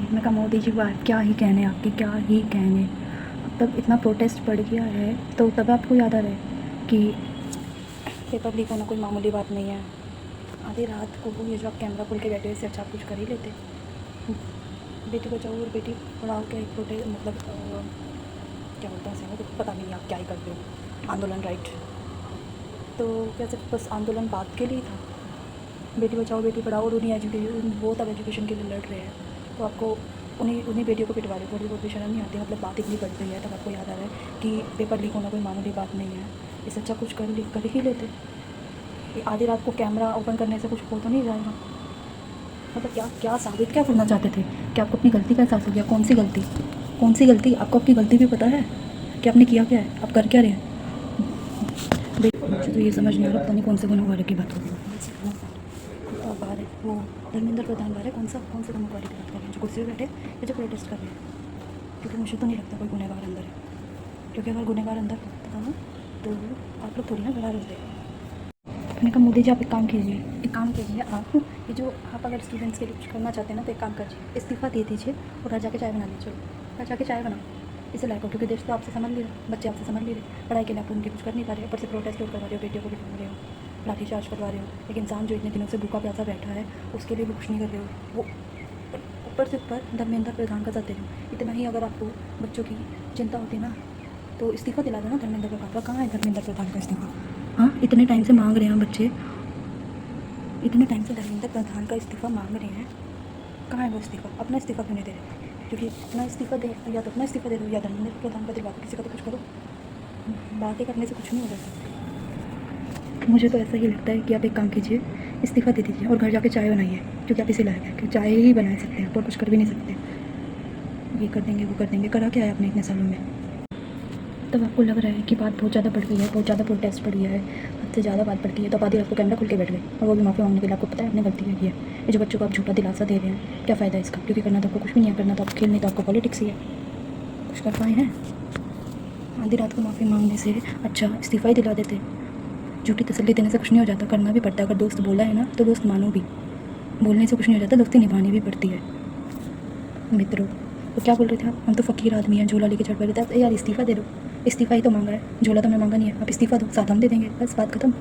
मैं कहा मोदी जी बात क्या ही कहने आपके, क्या ही कहने। अब तब इतना प्रोटेस्ट बढ़ गया है तो तब आपको याद आ रहा है कि पेपर लीक होना कोई मामूली बात नहीं है। आधी रात को ये जो आप कैमरा खोल के बैठे इससे अच्छा आप कुछ कर ही लेते। बेटी बचाओ और बेटी पढ़ाओ क्या एक प्रोटेस्ट मतलब क्या बोलते हैं इसे, तो पता नहीं आप क्या ही करते हो, आंदोलन राइट। तो क्या सिर्फ बस आंदोलन बात के लिए था? बेटी बचाओ बेटी पढ़ाओ और उन्हीं एजुकेशन, वो तब एजुकेशन के लिए लड़ रहे हैं तो आपको उन्हीं उन्हीं बेटियों को पिटवा रहे हो। थोड़ी बहुत भी शर्म नहीं आती? मतलब बात इतनी बढ़ गई है तब आपको याद आ रहा है कि पेपर लीक होना कोई मामूली बात नहीं है, इससे अच्छा कुछ कर ही लेते। कि आधी रात को कैमरा ओपन करने से कुछ हो तो नहीं जाएगा। मतलब क्या क्या साबित क्या करना चाहते थे कि आपको अपनी गलती का एहसास हो गया? कौन सी गलती, कौन सी गलती? आपको अपनी गलती भी पता है कि आपने किया क्या है, आप कर क्या रहे हैं? मुझे तो ये समझ नहीं आ रहा, पता नहीं कौन से गुनहगारे की बात हो रही है। तो अब बाहर है वो धर्मेंद्र प्रधान बाहर है, कौन से गुनहगारी की बात कर रहे हैं? जो कुर्सी पर बैठे या जो प्रोटेस्ट कर रहे हैं? क्योंकि मुझे तो नहीं लगता कोई गुनहगार अंदर है, क्योंकि अगर गुनहगार अंदर होता ना तो आप लोग थोड़ी ना बड़ा रहते। मैंने कहा मोदी जी आप एक काम कीजिए आप, ये जो आप अगर स्टूडेंट्स के लिए कुछ करना चाहते हैं ना तो एक काम कीजिए, इस्तीफ़ा दे दीजिए और घर जाके चाय बना लीजिए। घर जाके चाय बनाओ, इसे लायक हो, क्योंकि देश तो आपसे समझ नहीं रहे, बच्चे आपसे समझ नहीं रहे, पढ़ाई के लिए आप उनके कुछ कर नहीं पा रहे, ऊपर से प्रोटेस्ट करवा रहे हो, बेटियों को बिठा रहे हो, लाठीचार्ज करवा रहे हो। एक इंसान जो इतने दिनों से भूखा प्यासा बैठा है उसके लिए भी कुछ नहीं कर रहे हो। वो ऊपर से ऊपर धर्मेंद्र प्रधान का साथ दे रहे हो। इतना ही अगर आपको बच्चों की चिंता होती ना तो इस्तीफ़ा दिला दो ना धर्मेंद्र प्रधान का। कहाँ है धर्मेंद्र प्रधान का इस्तीफ़ा? हाँ, इतने टाइम से मांग रहे हैं बच्चे, इतने टाइम से धर्मेंद्र प्रधान का इस्तीफ़ा मांग रहे हैं, कहाँ है वो इस्तीफ़ा? अपना इस्तीफ़ा क्यों नहीं दे रहे? क्योंकि अपना इस्तीफ़ा दे, या तो अपना इस्तीफ़ा दे दो या धर्मेंद्र प्रधान का दिलवा दो, किसी का तो कुछ करो। बातें करने से कुछ नहीं हो जाता। मुझे तो ऐसा ही लगता है कि आप एक काम कीजिए, इस्तीफ़ा दे दीजिए और घर जाके चाय बनाइए, क्योंकि आप इसी लायक हैं कि चाय ही बना सकते हैं और कुछ कर भी नहीं सकते। ये कर देंगे वो कर देंगे, करा क्या है आपने इतने सालों में? तब आपको लग रहा है कि बात बहुत ज़्यादा बढ़ गई है, बहुत ज़्यादा प्रोटेस्ट बढ़ गया है, हद से ज़्यादा बात बढ़ गई है, तो आधी रात को कैमरा खुल के बैठ गए और वो भी माफ़ी मांगने के लिए। आपको पता है आपने गलती की है। ये जो बच्चों को आप झूठा दिलासा दे रहे हैं, क्या फ़ायदा है इसका? क्योंकि करना तो आपको कुछ भी नहीं है, करना तो आपको खेल नहीं, तो आपको पॉलिटिक्स ही है। कुछ कर पाए हैं? आधी रात को माफ़ी मांगने से अच्छा इस्तीफ़ा ही दिला देते। झूठी तसल्ली देने से कुछ नहीं हो जाता, करना भी पड़ता है। अगर दोस्त बोला है ना तो दोस्त मानो भी, बोलने से कुछ नहीं हो जाता, दोस्ती निभानी भी पड़ती है। मित्रों, तो क्या बोल रहे थे आप? हम तो फ़कीर आदमी हैं, झोला लेके चढ़ पड़े थे। यार इस्तीफ़ा दे दो, इस्तीफ़ा ही तो मांगा है, झोला तो हमने मांगा नहीं है। आप इस्तीफ़ा दो, साथ हम दे देंगे, बस बात खत्म।